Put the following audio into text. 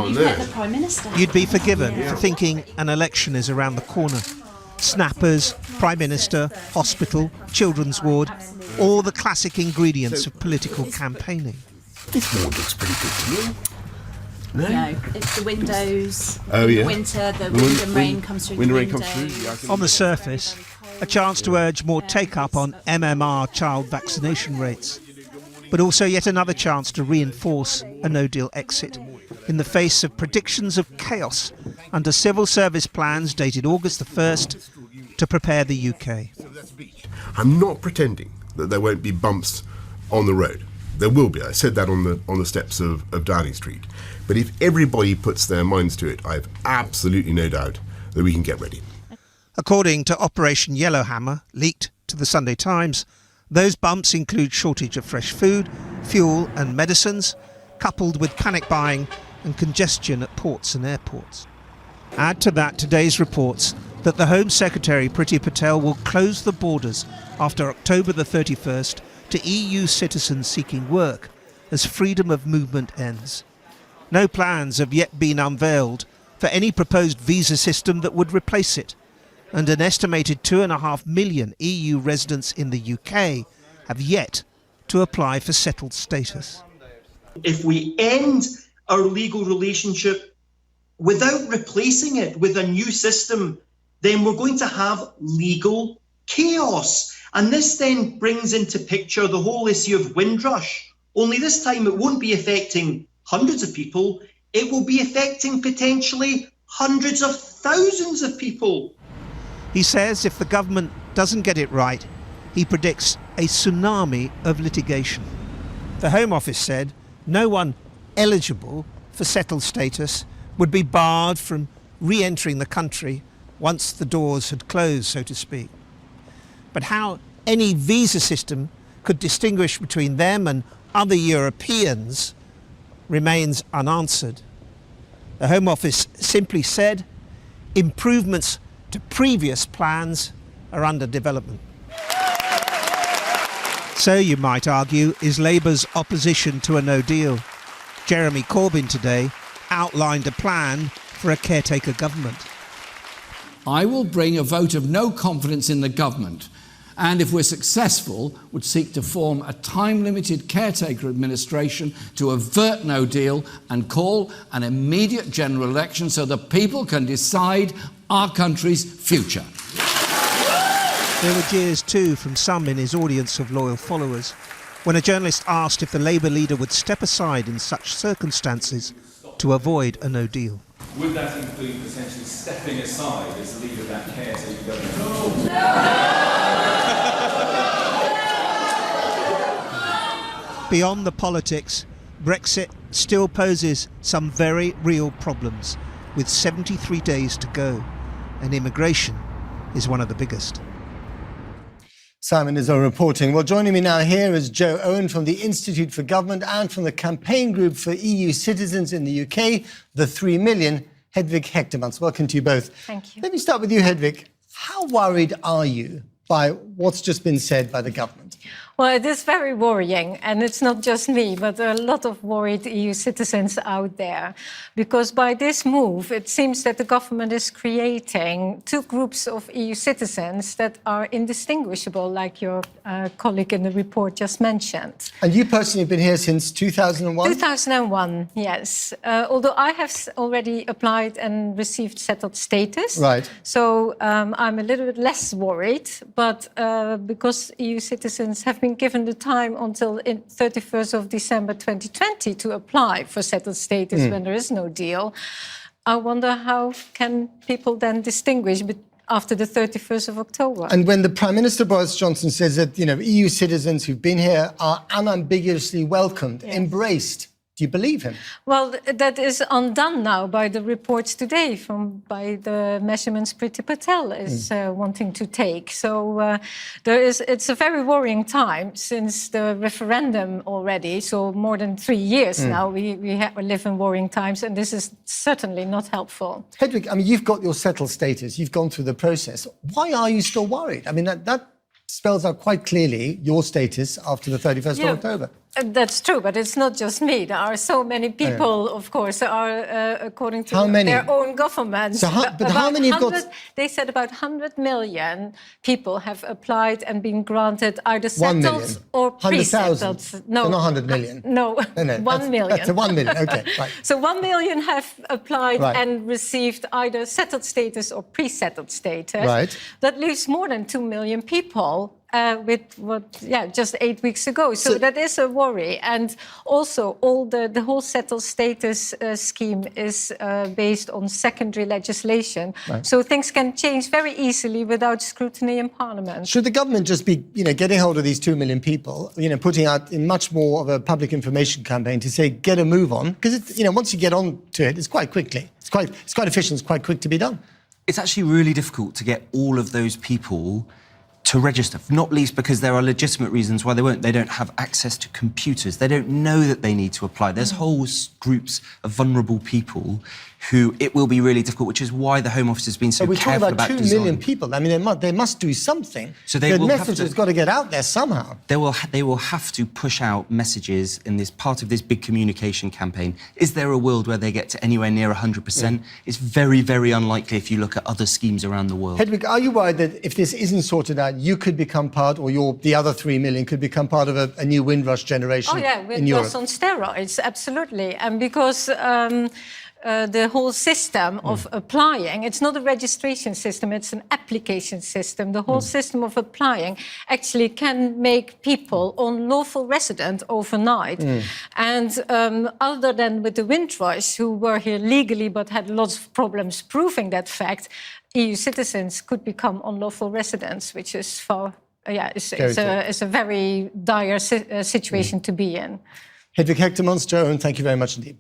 You've met the Prime Minister. You'd be forgiven for thinking an election is around the corner. Snappers, Prime Minister, hospital, children's ward, all the classic ingredients of political campaigning. This ward looks pretty good to me. No, it's the windows. Oh, yeah. Winter, the wind and rain comes through the windows. On the surface, a chance to urge more take-up on MMR child vaccination rates, but also yet another chance to reinforce a no-deal exit in the face of predictions of chaos under civil service plans dated August the 1st to prepare the UK. I'm not pretending that there won't be bumps on the road. There will be. I said that on the steps of Downing Street. But if everybody puts their minds to it, I have absolutely no doubt that we can get ready. According to Operation Yellowhammer, leaked to the Sunday Times, those bumps include shortage of fresh food, fuel and medicines, coupled with panic buying and congestion at ports and airports. Add to that today's reports that the Home Secretary Priti Patel will close the borders after October the 31st to EU citizens seeking work as freedom of movement ends. No plans have yet been unveiled for any proposed visa system that would replace it, and an estimated 2.5 million EU residents in the UK have yet to apply for settled status. If we end our legal relationship without replacing it with a new system, then we're going to have legal chaos. And this then brings into picture the whole issue of Windrush. Only this time it won't be affecting hundreds of people, it will be affecting potentially hundreds of thousands of people. He says if the government doesn't get it right, he predicts a tsunami of litigation. The Home Office said no one eligible for settled status would be barred from re-entering the country once the doors had closed, so to speak. But how any visa system could distinguish between them and other Europeans remains unanswered. The Home Office simply said improvements to previous plans are under development. So, you might argue, is Labour's opposition to a no deal. Jeremy Corbyn today outlined a plan for a caretaker government. I will bring a vote of no confidence in the government, and if we're successful, would seek to form a time-limited caretaker administration to avert no deal and call an immediate general election so that people can decide our country's future. There were jeers too from some in his audience of loyal followers when a journalist asked if the Labour leader would step aside in such circumstances to avoid a no deal. Would that include potentially stepping aside as leader of that caretaker government? Beyond the politics, Brexit still poses some very real problems, with 73 days to go, and immigration is one of the biggest. Simon is reporting. Well, joining me now here is Joe Owen from the Institute for Government and from the campaign group for EU citizens in the UK, the 3 million, Hedvig Hectormans. Welcome to you both. Thank you. Let me start with you, Hedvig. How worried are you by what's just been said by the government? Well, it is very worrying, and it's not just me, but there are a lot of worried EU citizens out there. Because by this move, it seems that the government is creating two groups of EU citizens that are indistinguishable, like your colleague in the report just mentioned. And you personally have been here since 2001? 2001, yes. Although I have already applied and received settled status. Right. So I'm a little bit less worried, but because EU citizens have been given the time until 31st of December 2020 to apply for settled status when there is no deal. I wonder how can people then distinguish after the 31st of October? And when the Prime Minister Boris Johnson says that, EU citizens who've been here are unambiguously welcomed, embraced, do you believe him? Well, that is undone now by the reports today by the measurements Priti Patel is wanting to take. So it's a very worrying time since the referendum already. So more than 3 years now we live in worrying times, and this is certainly not helpful. Hedvig, you've got your settled status. You've gone through the process. Why are you still worried? That spells out quite clearly your status after the 31st of October. That's true, but it's not just me. There are so many people, of course, are according to their own government. So how many have got... They said about 100 million people have applied and been granted either 1 settled million. or pre-settled. 100,000. No, not 100 million. No, 1 million. That's 1 million, okay, right. So 1 million have applied and received either settled status or pre-settled status. Right. That leaves more than 2 million people just 8 weeks ago. So that is a worry. And also, the whole settled status scheme is based on secondary legislation. Right. So things can change very easily without scrutiny in Parliament. Should the government just be, getting hold of these 2 million people, putting out in much more of a public information campaign to say, get a move on? Because, once you get on to it, it's quite quickly. It's quite efficient. It's quite quick to be done. It's actually really difficult to get all of those people to register, not least because there are legitimate reasons why they won't. They don't have access to computers. They don't know that they need to apply. There's whole groups of vulnerable people who it will be really difficult, which is why the Home Office has been so careful about design. We're talking about 2 million people. I mean, they must do something. So the message has got to get out there somehow. They will have to push out messages in this part of this big communication campaign. Is there a world where they get to anywhere near 100%? It's very, very unlikely if you look at other schemes around the world. Hedwig, are you worried that if this isn't sorted out, you could become part, or the other 3 million could become part of a new Windrush generation in Europe? Windrush on steroids, absolutely. And because the whole system of applying, it's not a registration system, it's an application system. The whole system of applying actually can make people unlawful resident overnight. And other than with the Windrush, who were here legally but had lots of problems proving that fact, EU citizens could become unlawful residents, which is it's a very dire situation to be in. Hedwig Hectormans, Joe, and thank you very much indeed.